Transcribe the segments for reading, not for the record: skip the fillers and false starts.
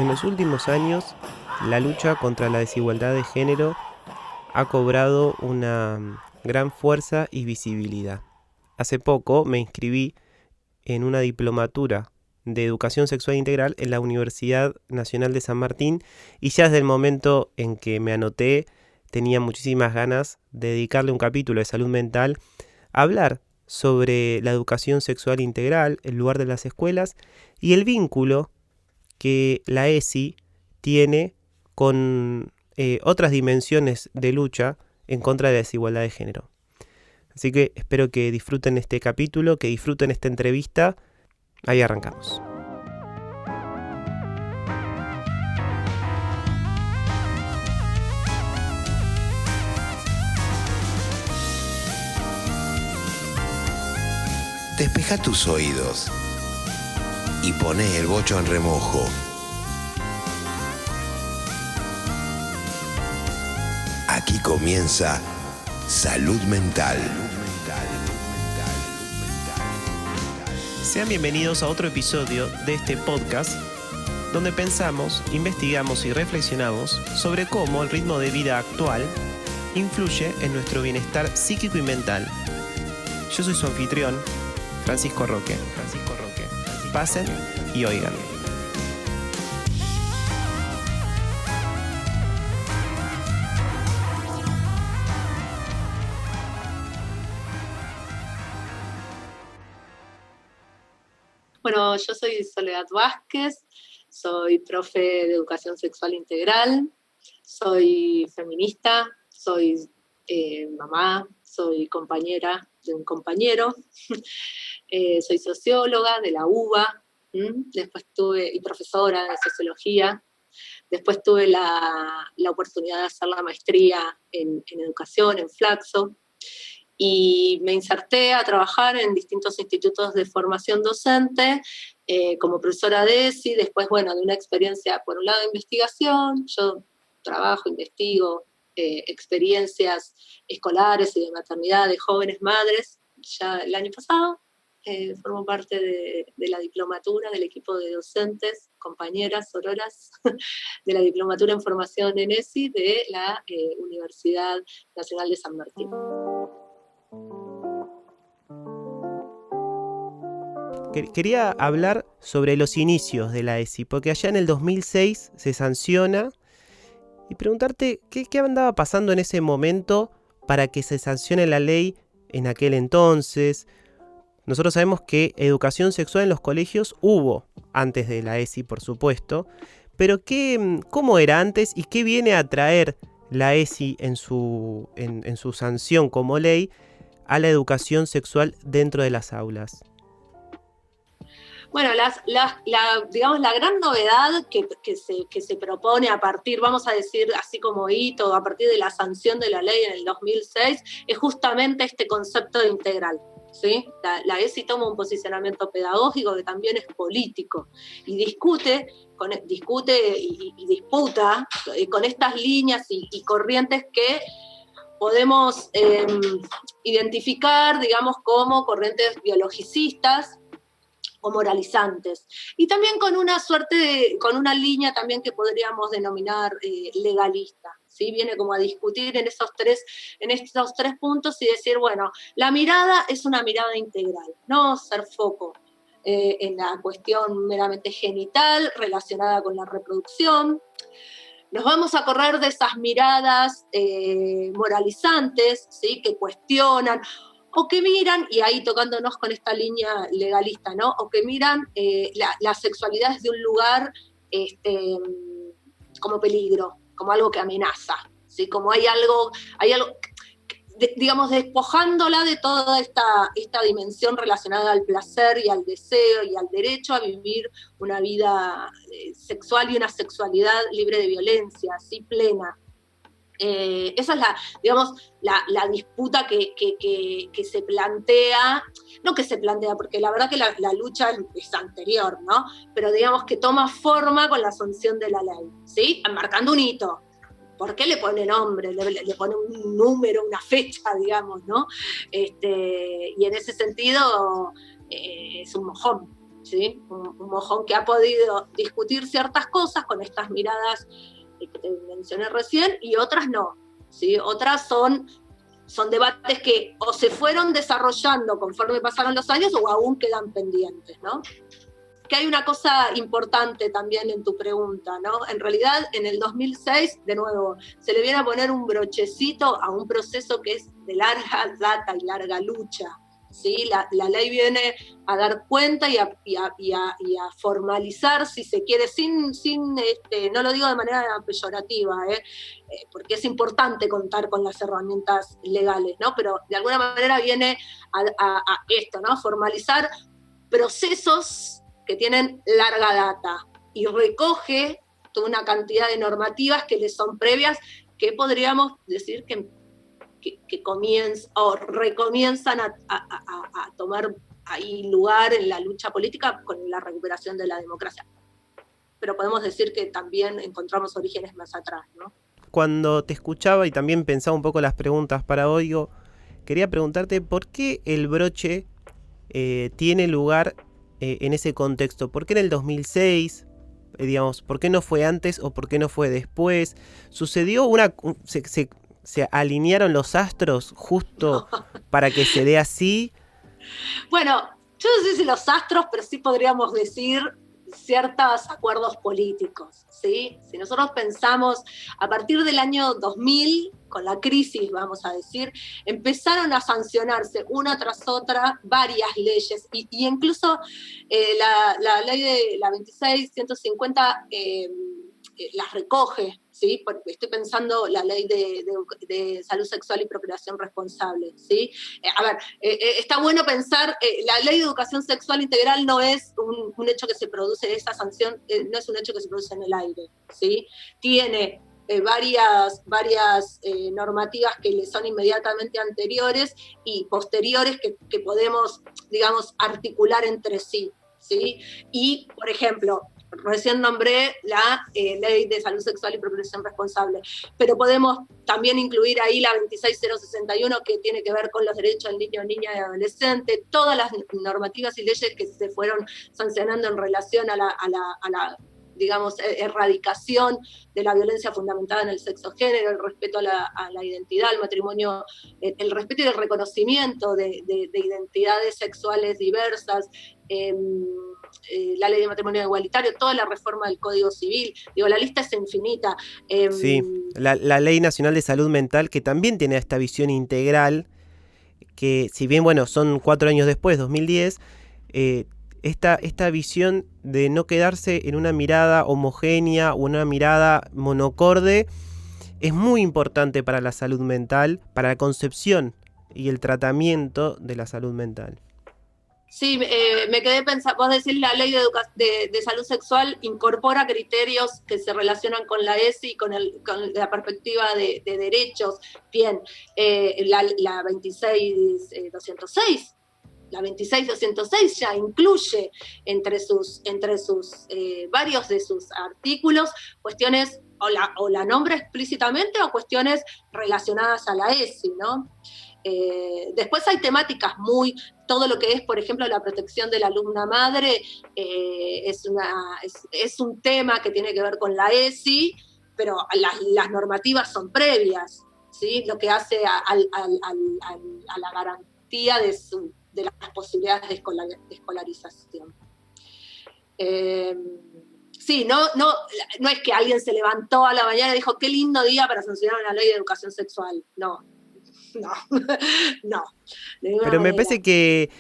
En los últimos años, la lucha contra la desigualdad de género ha cobrado una gran fuerza y visibilidad. Hace poco me inscribí en una diplomatura de Educación Sexual Integral en la Universidad Nacional de San Martín y ya desde el momento en que me anoté tenía muchísimas ganas de dedicarle un capítulo de salud mental a hablar sobre la educación sexual integral, el lugar de las escuelas y el vínculo que la ESI tiene con otras dimensiones de lucha en contra de la desigualdad de género. Así que espero que disfruten este capítulo, que disfruten esta entrevista. Ahí arrancamos. Despeja tus oídos y poné el bocho en remojo. Aquí comienza Salud Mental. Sean bienvenidos a otro episodio de este podcast donde pensamos, investigamos y reflexionamos sobre cómo el ritmo de vida actual influye en nuestro bienestar psíquico y mental. Yo soy su anfitrión, Francisco Roque. Pasen y oigan. Bueno, yo soy Soledad Vázquez, soy profe de Educación Sexual Integral, soy feminista, soy mamá, soy compañera de un compañero, soy socióloga de la UBA, después y profesora de sociología. Después tuve la oportunidad de hacer la maestría en educación, en Flaxo, y me inserté a trabajar en distintos institutos de formación docente como profesora de ESI, después, bueno, de una experiencia, por un lado, de investigación. Yo trabajo, investigo experiencias escolares y de maternidad de jóvenes madres. Ya el año pasado formo parte de la diplomatura, del equipo de docentes, compañeras, sororas, de la diplomatura en formación en ESI de la Universidad Nacional de San Martín. Quería hablar sobre los inicios de la ESI, porque allá en el 2006 se sanciona, y preguntarte qué andaba pasando en ese momento para que se sancione la ley en aquel entonces. Nosotros sabemos que educación sexual en los colegios hubo antes de la ESI, por supuesto, pero ¿cómo era antes y qué viene a traer la ESI en su sanción como ley a la educación sexual dentro de las aulas? Bueno, digamos, la gran novedad que se propone a partir, vamos a decir así como hito, a partir de la sanción de la ley en el 2006, es justamente este concepto de integral. ¿Sí? La ESI toma un posicionamiento pedagógico que también es político y discute y disputa con estas líneas y corrientes que podemos identificar, digamos, como corrientes biologicistas o moralizantes, y también con con una línea también que podríamos denominar legalista, ¿sí? Viene como a discutir en estos tres puntos y decir, bueno, la mirada es una mirada integral, no ser foco en la cuestión meramente genital relacionada con la reproducción. Nos vamos a correr de esas miradas moralizantes, ¿sí? Que cuestionan o que miran, y ahí tocándonos con esta línea legalista, ¿no? O que miran la sexualidad desde un lugar como peligro, como algo que amenaza, ¿sí? Como hay algo digamos, despojándola de toda esta dimensión relacionada al placer y al deseo y al derecho a vivir una vida sexual y una sexualidad libre de violencia, así plena. Esa es la disputa que se plantea, no que se plantea, porque la verdad que la lucha es anterior, ¿no? Pero digamos que toma forma con la sanción de la ley, ¿sí? Marcando un hito. ¿Por qué le pone nombre? Le pone un número, una fecha, digamos, ¿no? Y en ese sentido es un mojón. ¿sí? Un mojón que ha podido discutir ciertas cosas con estas miradas que te mencioné recién, y otras no, ¿sí? Otras son debates que o se fueron desarrollando conforme pasaron los años o aún quedan pendientes, ¿no? Que hay una cosa importante también en tu pregunta, ¿no? En realidad, en el 2006, de nuevo, se le viene a poner un brochecito a un proceso que es de larga data y larga lucha, ¿sí? La ley viene a dar cuenta y a formalizar, si se quiere, sin no lo digo de manera peyorativa, porque es importante contar con las herramientas legales, ¿no? Pero de alguna manera viene a esto, ¿no? Formalizar procesos que tienen larga data y recoge toda una cantidad de normativas que les son previas, que podríamos decir que comienzan o recomienzan a tomar ahí lugar en la lucha política con la recuperación de la democracia. Pero podemos decir que también encontramos orígenes más atrás, ¿no? Cuando te escuchaba y también pensaba un poco las preguntas para hoy, quería preguntarte por qué el broche tiene lugar en ese contexto. ¿Por qué en el 2006? Digamos, ¿por qué no fue antes o por qué no fue después? ¿Sucedió se alinearon los astros justo para que se dé así? Bueno, yo no sé si los astros, pero sí podríamos decir ciertos acuerdos políticos, ¿sí? Si nosotros pensamos a partir del año 2000, con la crisis, vamos a decir, empezaron a sancionarse una tras otra varias leyes, y incluso la ley de la 26.150 las recoge, ¿sí? Porque estoy pensando la ley de salud sexual y procreación responsable, ¿sí? Está bueno pensar, la ley de educación sexual integral no es un hecho que se produce, esa sanción no es un hecho que se produce en el aire, ¿sí? Tiene varias normativas que le son inmediatamente anteriores y posteriores que podemos, digamos, articular entre sí, ¿sí? Y, por ejemplo, recién nombré la ley de salud sexual y procreación responsable, pero podemos también incluir ahí la 26061, que tiene que ver con los derechos del niño, niña y adolescente, todas las normativas y leyes que se fueron sancionando en relación a la digamos, erradicación de la violencia fundamentada en el sexo género, el respeto a la identidad, el matrimonio, el respeto y el reconocimiento de identidades sexuales diversas, la ley de matrimonio igualitario, toda la reforma del Código Civil, digo, la lista es infinita. Sí, la Ley Nacional de Salud Mental, que también tiene esta visión integral, que si bien, bueno, son 4 años después, 2010, esta visión de no quedarse en una mirada homogénea o una mirada monocorde es muy importante para la salud mental, para la concepción y el tratamiento de la salud mental. Sí, me quedé pensando, vos decís la ley de salud sexual incorpora criterios que se relacionan con la ESI y con la perspectiva de derechos. Bien, la 26.206. La 26.206 ya incluye entre sus varios de sus artículos cuestiones, o la nombra explícitamente, o cuestiones relacionadas a la ESI, ¿no? Después hay temáticas todo lo que es, por ejemplo, la protección de la alumna madre, es un tema que tiene que ver con la ESI, pero las normativas son previas, ¿sí? Lo que hace a la garantía de las posibilidades de escolarización. Sí, no es que alguien se levantó a la mañana y dijo, qué lindo día para sancionar una ley de educación sexual. No. Pero me parece que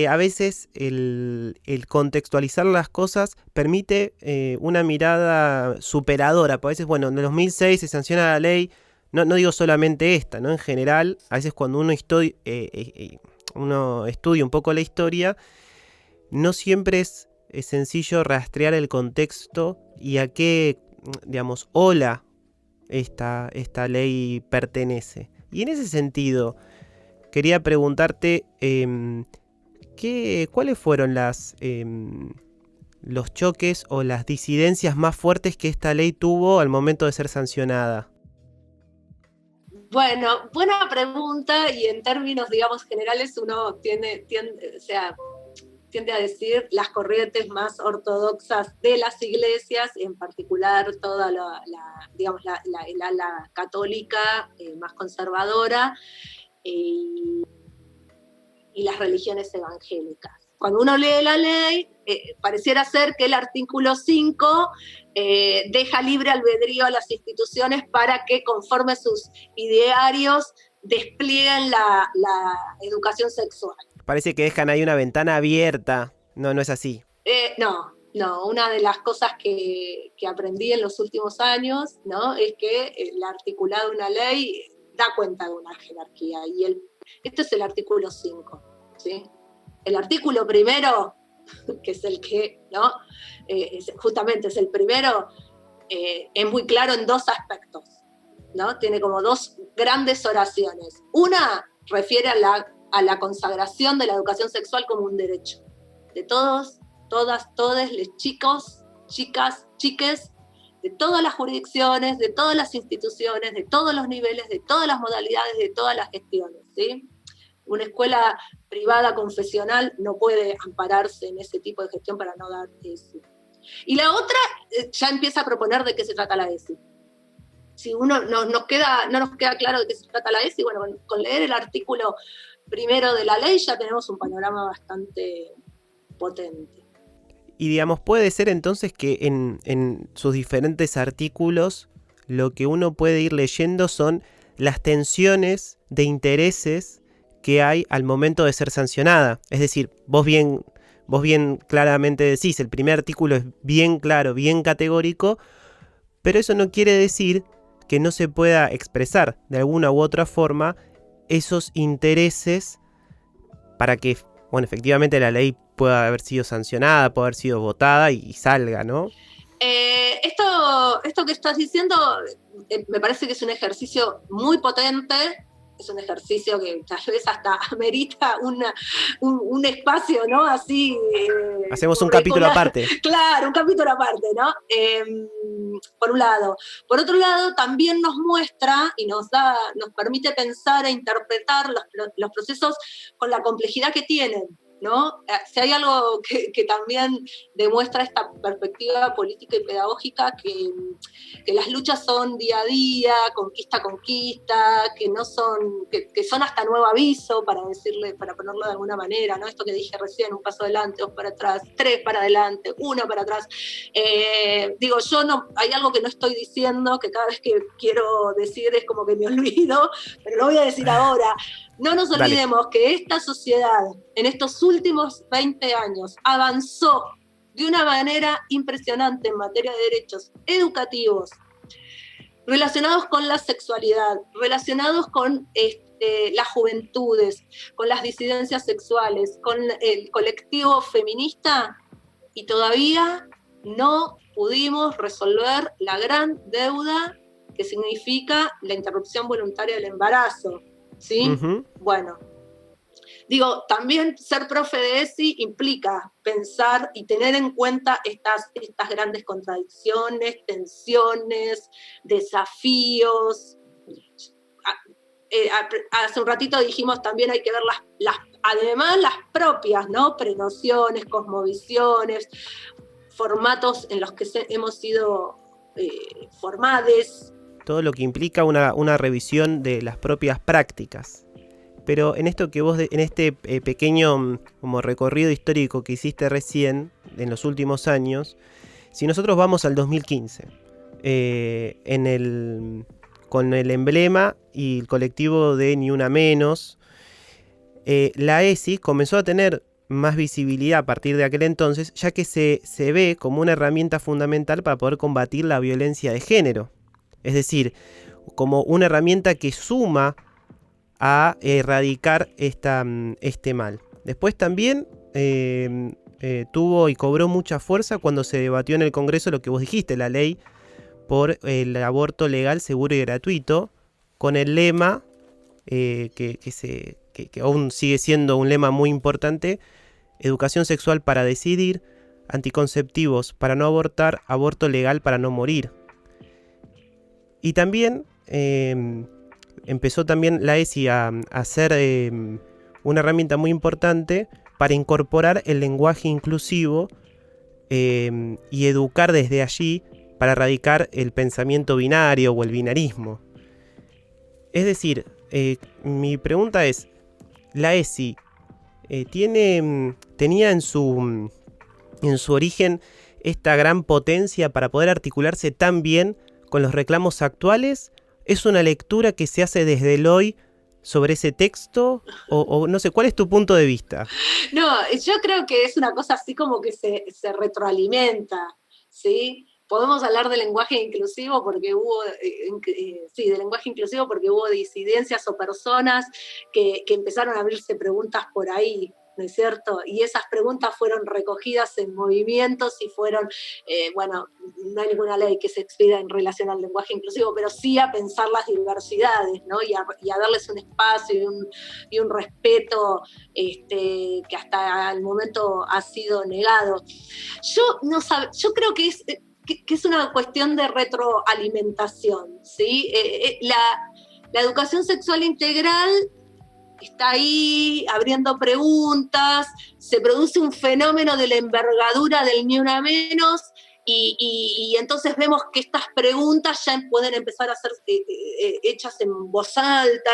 a veces el contextualizar las cosas permite una mirada superadora. A veces, bueno, en el 2006 se sanciona la ley, no digo solamente esta, ¿no? En general, a veces cuando uno estudia un poco la historia, no siempre es sencillo rastrear el contexto y a qué, digamos, ola esta ley pertenece. Y en ese sentido, quería preguntarte cuáles fueron los choques o las disidencias más fuertes que esta ley tuvo al momento de ser sancionada. Bueno, buena pregunta, y en términos, digamos, generales, uno tiene tiende a decir las corrientes más ortodoxas de las iglesias, en particular toda digamos, la católica más conservadora, y las religiones evangélicas. Cuando uno lee la ley, pareciera ser que el artículo 5 deja libre albedrío a las instituciones para que, conforme a sus idearios, desplieguen la educación sexual. Parece que dejan ahí una ventana abierta. No, no es así. No, una de las cosas que aprendí en los últimos años, ¿no?, es que el articulado de una ley da cuenta de una jerarquía, y este es el artículo 5, ¿sí? El artículo primero, que es el que, ¿no?, justamente es el primero, es muy claro en dos aspectos, ¿no? Tiene como dos grandes oraciones. Una refiere a la consagración de la educación sexual como un derecho de todos, todas, todes, les chicos, chicas, chiques, de todas las jurisdicciones, de todas las instituciones, de todos los niveles, de todas las modalidades, de todas las gestiones, ¿sí? Una escuela privada confesional no puede ampararse en ese tipo de gestión para no dar ESI. Y la otra ya empieza a proponer de qué se trata la ESI. Si no nos queda claro de qué se trata la ESI, bueno, con leer el artículo primero de la ley ya tenemos un panorama bastante potente. Y digamos, puede ser entonces que en sus diferentes artículos lo que uno puede ir leyendo son las tensiones de intereses que hay al momento de ser sancionada. Es decir, vos bien claramente decís, el primer artículo es bien claro, bien categórico, pero eso no quiere decir que no se pueda expresar de alguna u otra forma esos intereses para que, bueno, efectivamente la ley pueda haber sido sancionada, pueda haber sido votada y salga, ¿no? Esto que estás diciendo me parece que es un ejercicio muy potente, es un ejercicio que tal vez hasta amerita un espacio, ¿no? Así. Hacemos un capítulo aparte. Claro, un capítulo aparte, ¿no? Por un lado. Por otro lado, también nos muestra y nos permite pensar e interpretar los procesos con la complejidad que tienen, ¿no? Si hay algo que también demuestra esta perspectiva política y pedagógica, que las luchas son día a día, conquista a conquista, que son hasta nuevo aviso, para ponerlo de alguna manera, ¿no? Esto que dije recién, un paso adelante, dos para atrás, tres para adelante, uno para atrás. Hay algo que no estoy diciendo, que cada vez que quiero decir es como que me olvido, pero lo voy a decir ahora. No nos olvidemos que esta sociedad en estos últimos 20 años avanzó de una manera impresionante en materia de derechos educativos, relacionados con la sexualidad, relacionados con las juventudes, con las disidencias sexuales, con el colectivo feminista, y todavía no pudimos resolver la gran deuda que significa la interrupción voluntaria del embarazo. ¿Sí? Uh-huh. Bueno, también ser profe de ESI implica pensar y tener en cuenta estas grandes contradicciones, tensiones, desafíos. Hace un ratito dijimos también hay que ver además las propias, ¿no?, prenociones, cosmovisiones, formatos en los que hemos sido formados. Todo lo que implica una revisión de las propias prácticas. Pero en esto que vos, en este pequeño como recorrido histórico que hiciste recién, en los últimos años, si nosotros vamos al 2015, con el emblema y el colectivo de Ni Una Menos, la ESI comenzó a tener más visibilidad a partir de aquel entonces, ya que se ve como una herramienta fundamental para poder combatir la violencia de género. Es decir, como una herramienta que suma a erradicar este mal. Después también tuvo y cobró mucha fuerza cuando se debatió en el Congreso lo que vos dijiste, la ley por el aborto legal, seguro y gratuito, con el lema que aún sigue siendo un lema muy importante: educación sexual para decidir, anticonceptivos para no abortar, aborto legal para no morir. Y también empezó también la ESI a ser una herramienta muy importante para incorporar el lenguaje inclusivo y educar desde allí para erradicar el pensamiento binario o el binarismo. Es decir, mi pregunta es, ¿la ESI tenía en su origen esta gran potencia para poder articularse tan bien con los reclamos actuales? ¿Es una lectura que se hace desde el hoy sobre ese texto? O no sé, ¿cuál es tu punto de vista? No, yo creo que es una cosa así como que se retroalimenta, ¿sí? Podemos hablar de lenguaje inclusivo porque hubo, de lenguaje inclusivo porque hubo disidencias o personas que empezaron a abrirse preguntas por ahí, ¿no es cierto? Y esas preguntas fueron recogidas en movimientos y fueron, no hay ninguna ley que se expida en relación al lenguaje inclusivo, pero sí a pensar las diversidades, ¿no? Y a darles un espacio y un respeto que hasta el momento ha sido negado. Yo creo que es una cuestión de retroalimentación, ¿sí? La educación sexual integral está ahí abriendo preguntas, se produce un fenómeno de la envergadura del Ni Una Menos, y entonces vemos que estas preguntas ya pueden empezar a ser hechas en voz alta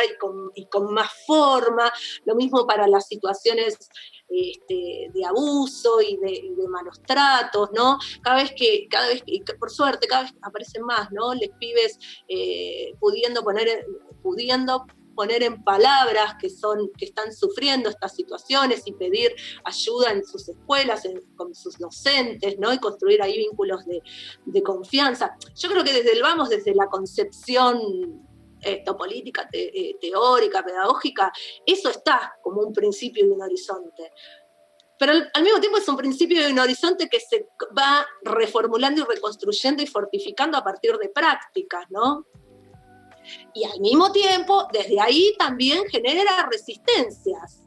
y con más forma. Lo mismo para las situaciones de abuso y de malos tratos, ¿no? Cada vez que, por suerte, cada vez aparecen más, ¿no? Les pibes pudiendo poner en palabras que están sufriendo estas situaciones y pedir ayuda en sus escuelas, con sus docentes, ¿no? Y construir ahí vínculos de confianza. Yo creo que desde la concepción política, teórica, pedagógica, eso está como un principio y un horizonte. Pero al mismo tiempo es un principio y un horizonte que se va reformulando y reconstruyendo y fortificando a partir de prácticas, ¿no? Y al mismo tiempo, desde ahí también genera resistencias.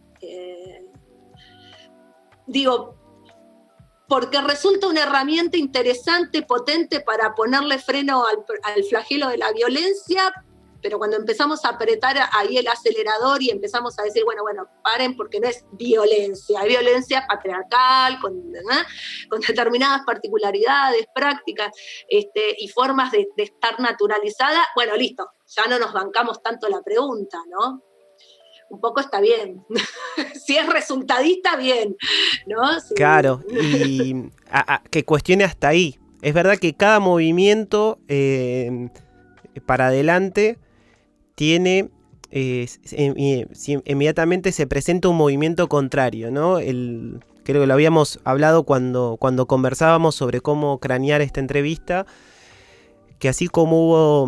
Porque resulta una herramienta interesante, potente para ponerle freno al flagelo de la violencia, pero cuando empezamos a apretar ahí el acelerador y empezamos a decir, bueno, paren, porque no es violencia, hay violencia patriarcal, con determinadas particularidades, prácticas y formas de estar naturalizada, bueno, listo, ya no nos bancamos tanto la pregunta, ¿no? Un poco está bien. Si es resultadista, bien, ¿no? Sí. Claro, y que cuestione hasta ahí. Es verdad que cada movimiento para adelante tiene, inmediatamente se presenta un movimiento contrario, ¿no? Creo que lo habíamos hablado cuando conversábamos sobre cómo cranear esta entrevista, que así como hubo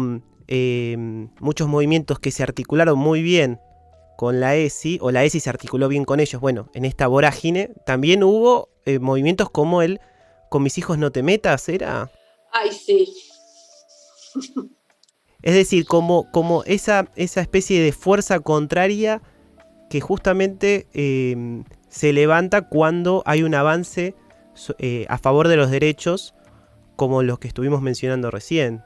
muchos movimientos que se articularon muy bien con la ESI, o la ESI se articuló bien con ellos, bueno, en esta vorágine, también hubo movimientos como el Con mis hijos no te metas, ¿era? Ay, sí. Es decir, como esa especie de fuerza contraria que justamente se levanta cuando hay un avance a favor de los derechos, como los que estuvimos mencionando recién.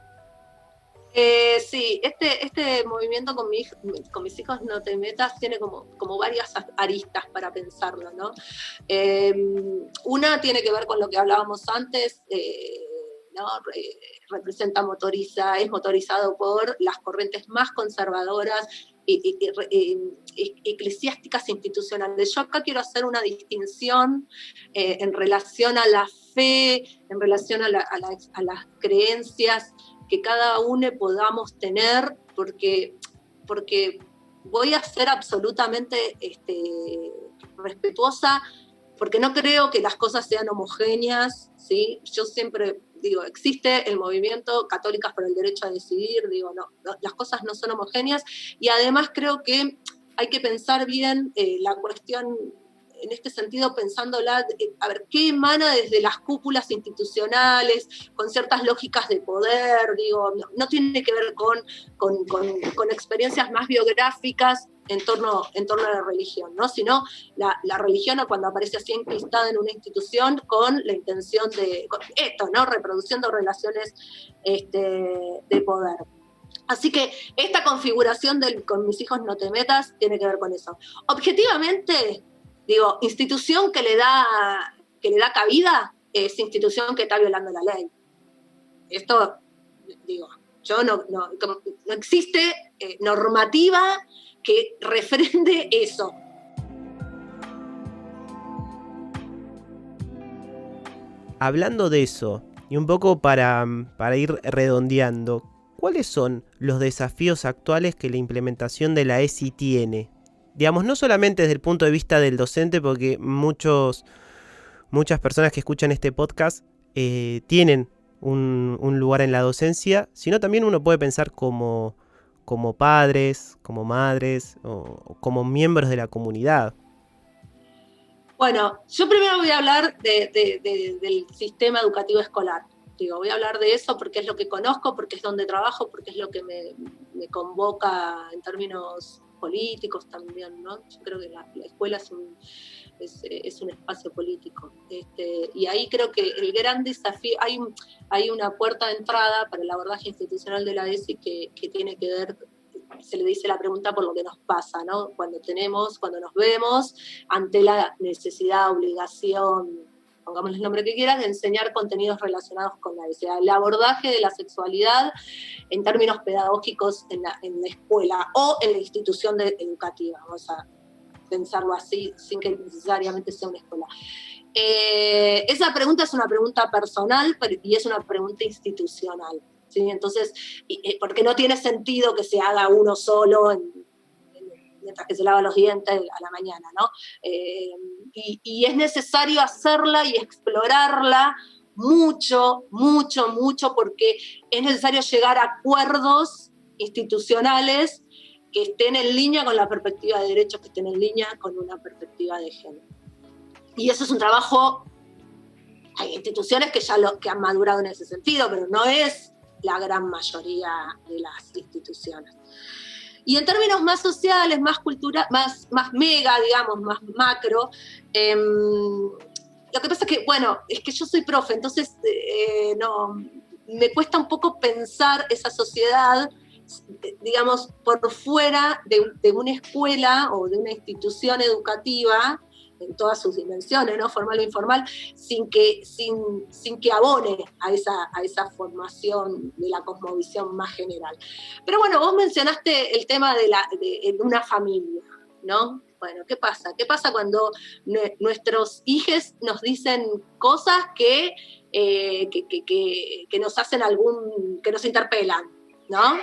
Sí, este movimiento con mis hijos no te metas tiene como varias aristas para pensarlo, ¿no? Una tiene que ver con lo que hablábamos antes, ¿no? Es motorizado por las corrientes más conservadoras eclesiásticas institucionales. Yo acá quiero hacer una distinción en relación a la fe, en relación a las creencias que cada uno podamos tener, porque voy a ser absolutamente respetuosa, porque no creo que las cosas sean homogéneas, ¿sí? Yo siempre digo, existe el movimiento Católicas por el Derecho a Decidir, las cosas no son homogéneas, y además creo que hay que pensar bien la cuestión en este sentido, pensándola, a ver, ¿qué emana desde las cúpulas institucionales, con ciertas lógicas de poder? No tiene que ver con experiencias más biográficas en torno a la religión, ¿no? Sino la religión, cuando aparece así enquistada en una institución, con la intención de esto, ¿no? Reproduciendo relaciones de poder. Así que esta configuración del Con mis hijos no te metas tiene que ver con eso. Objetivamente, Digo, institución que le da cabida es institución que está violando la ley. Esto, digo, no existe normativa que refrende eso. Hablando de eso, y un poco para ir redondeando, ¿cuáles son los desafíos actuales que la implementación de la ESI tiene? Digamos, no solamente desde el punto de vista del docente, porque muchas personas que escuchan este podcast tienen un lugar en la docencia, sino también uno puede pensar como padres, como madres o como miembros de la comunidad. Bueno, yo primero voy a hablar del sistema educativo escolar. Digo, voy a hablar de eso porque es lo que conozco, porque es donde trabajo, porque es lo que me convoca en términos políticos también, ¿no? Yo creo que la escuela es un espacio político. Y ahí creo que el gran desafío, hay una puerta de entrada para el abordaje institucional de la ESI que tiene que ver, se le dice la pregunta por lo que nos pasa, ¿no? Cuando nos vemos ante la necesidad, obligación, pongámosle el nombre que quieras, de enseñar contenidos relacionados con la ESI. El abordaje de la sexualidad en términos pedagógicos en la escuela o en la institución educativa, vamos a pensarlo así, sin que necesariamente sea una escuela. Esa pregunta es una pregunta personal y es una pregunta institucional. ¿Sí? Entonces, porque no tiene sentido que se haga uno solo mientras que se lava los dientes a la mañana, ¿no? Y es necesario hacerla y explorarla mucho, mucho, mucho, porque es necesario llegar a acuerdos institucionales que estén en línea con la perspectiva de derechos, que estén en línea con una perspectiva de género. Y eso es un trabajo, hay instituciones que han madurado en ese sentido, pero no es la gran mayoría de las instituciones. Y en términos más sociales, más culturales, más mega, digamos, más macro, lo que pasa es que, bueno, es que yo soy profe, entonces me cuesta un poco pensar esa sociedad, digamos, por fuera de una escuela o de una institución educativa, en todas sus dimensiones, ¿no? Formal o informal, sin que abone a esa formación de la cosmovisión más general. Pero bueno, vos mencionaste el tema de una familia, ¿no? Bueno, ¿qué pasa? ¿Qué pasa cuando nuestros hijos nos dicen cosas que nos hacen que nos interpelan, ¿no?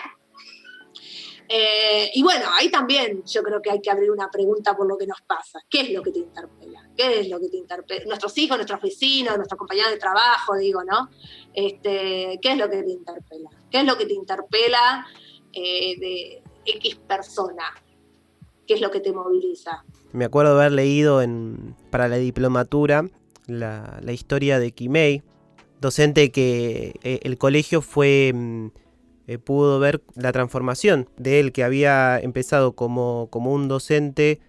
Y bueno, ahí también yo creo que hay que abrir una pregunta por lo que nos pasa. ¿Qué es lo que te interpela? ¿Qué es lo que te interpela? Nuestros hijos, nuestros vecinos, nuestros compañeros de trabajo, digo, ¿no? ¿Qué es lo que te interpela? ¿Qué es lo que te interpela de X persona? ¿Qué es lo que te moviliza? Me acuerdo haber leído para la diplomatura la historia de Quimei, docente que el colegio pudo ver la transformación de él, que había empezado como un docente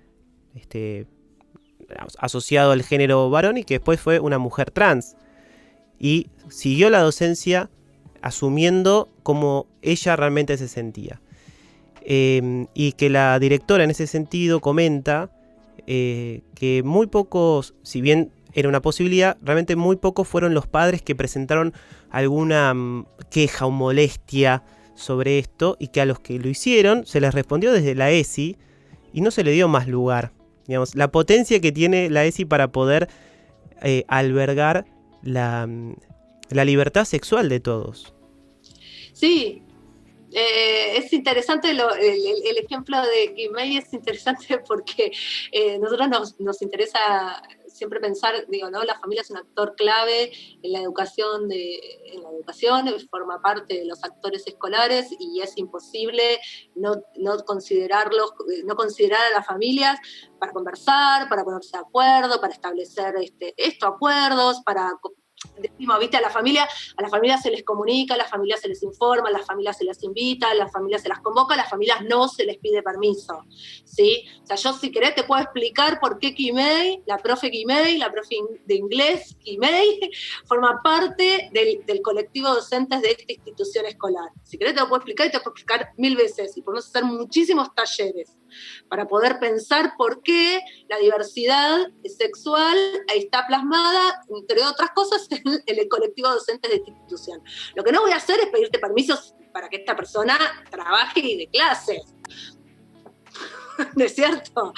asociado al género varón y que después fue una mujer trans. Y siguió la docencia asumiendo cómo ella realmente se sentía. Y que la directora en ese sentido comenta que muy pocos, si bien era una posibilidad, realmente muy pocos fueron los padres que presentaron alguna queja o molestia sobre esto, y que a los que lo hicieron se les respondió desde la ESI y no se le dio más lugar. Digamos, la potencia que tiene la ESI para poder albergar la libertad sexual de todos. Sí, es interesante el ejemplo de Quimei, es interesante porque nosotros nos interesa siempre pensar, digo, ¿no? La familia es un actor clave en la educación, forma parte de los actores escolares y es imposible no considerar a las familias para conversar, para ponerse de acuerdo, para establecer acuerdos, decimos, ¿viste? A la familia se les comunica, a la familia se les informa, a las familias se les invita, a las familias se las convoca, a las familias no se les pide permiso, ¿sí? O sea, yo si querés te puedo explicar por qué Quimei, la profe de inglés Quimei, forma parte del colectivo de docentes de esta institución escolar. Si querés te lo puedo explicar y te lo puedo explicar 1000 veces y podemos hacer muchísimos talleres. para poder pensar por qué la diversidad sexual está plasmada, entre otras cosas, en el colectivo de docentes de esta institución. Lo que no voy a hacer es pedirte permisos para que esta persona trabaje y dé clases. ¿No es cierto?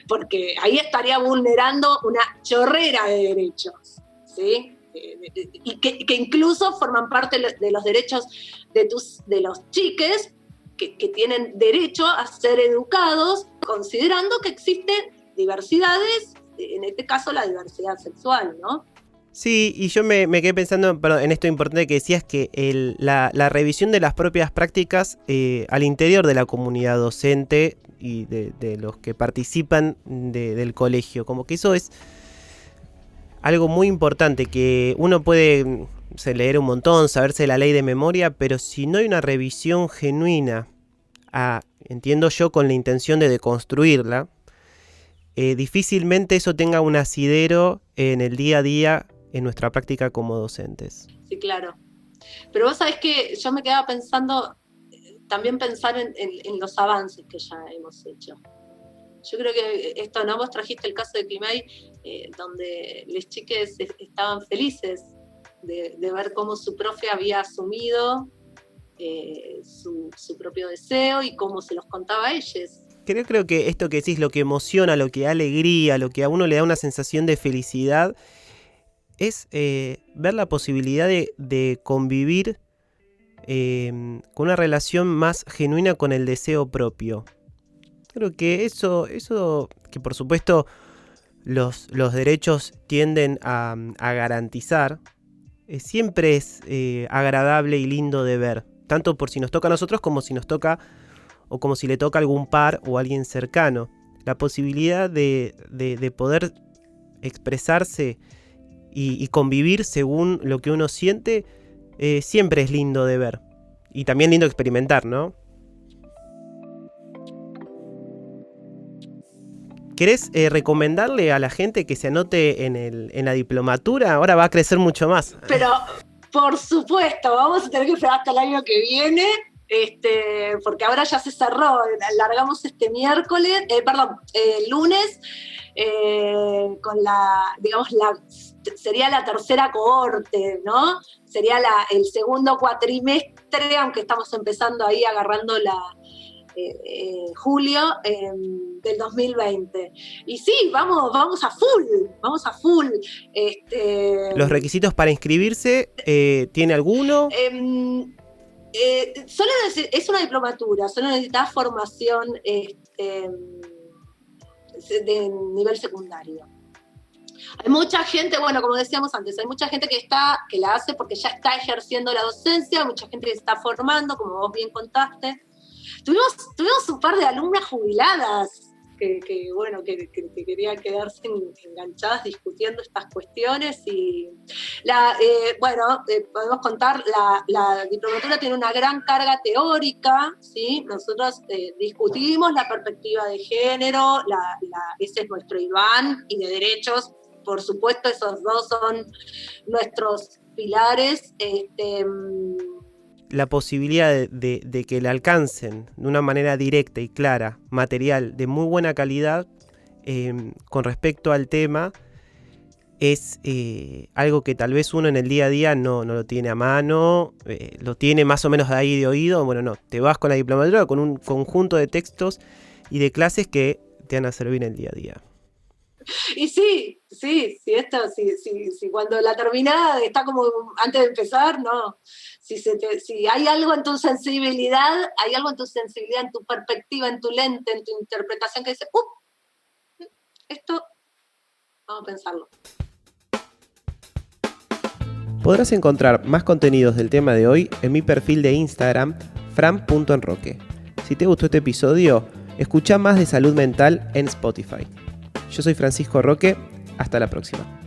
Porque ahí estaría vulnerando una chorrera de derechos, ¿sí? Y que incluso forman parte de los derechos de los chiques que tienen derecho a ser educados, considerando que existen diversidades, en este caso la diversidad sexual, ¿no? Sí, y yo me quedé pensando, perdón, en esto importante que decías, que la revisión de las propias prácticas al interior de la comunidad docente y de los que participan del colegio, como que eso es algo muy importante, que uno puede leer un montón, saberse la ley de memoria, pero si no hay una revisión genuina, entiendo yo, con la intención de deconstruirla, difícilmente eso tenga un asidero en el día a día en nuestra práctica como docentes. Sí, claro. Pero vos sabés que yo me quedaba pensando, también pensar en los avances que ya hemos hecho. Yo creo que esto, ¿no? Vos trajiste el caso de Climay, donde los chiques estaban felices de ver cómo su profe había asumido su propio deseo y cómo se los contaba a ellos. Creo que esto que decís, lo que emociona, lo que da alegría, lo que a uno le da una sensación de felicidad, es ver la posibilidad de convivir con una relación más genuina con el deseo propio. Creo que eso que por supuesto los derechos tienden a garantizar, siempre es agradable y lindo de ver, tanto por si nos toca a nosotros como si nos toca o como si le toca a algún par o a alguien cercano. La posibilidad de poder expresarse y convivir según lo que uno siente, siempre es lindo de ver. Y también lindo experimentar, ¿no? ¿Querés recomendarle a la gente que se anote en la diplomatura? Ahora va a crecer mucho más. Pero, por supuesto, vamos a tener que esperar hasta el año que viene, porque ahora ya se cerró. Largamos este lunes, con sería la tercera cohorte, ¿no? Sería el segundo cuatrimestre, aunque estamos empezando ahí agarrando julio del 2020. Y sí, vamos a full. ¿Los requisitos para inscribirse, tiene alguno? Solo es una diplomatura, solo necesitas formación de nivel secundario. Hay mucha gente, bueno, como decíamos antes, hay mucha gente que la hace porque ya está ejerciendo la docencia, mucha gente que se está formando, como vos bien contaste. Tuvimos un par de alumnas jubiladas que querían quedarse enganchadas discutiendo estas cuestiones y podemos contar, la diplomatura tiene una gran carga teórica, ¿sí? Nosotros discutimos la perspectiva de género, ese es nuestro IBAN, y de derechos, por supuesto, esos dos son nuestros pilares. La posibilidad de que le alcancen de una manera directa y clara material de muy buena calidad con respecto al tema es algo que tal vez uno en el día a día no lo tiene a mano, lo tiene más o menos de ahí de oído. Bueno, no, te vas con la diplomatura con un conjunto de textos y de clases que te van a servir en el día a día. Y sí, cuando la terminada está como antes de empezar, no. Si hay algo en tu sensibilidad, en tu perspectiva, en tu lente, en tu interpretación que dice, esto, vamos a pensarlo. Podrás encontrar más contenidos del tema de hoy en mi perfil de Instagram, fran.enroque. Si te gustó este episodio, escucha más de salud mental en Spotify. Yo soy Francisco Roque, hasta la próxima.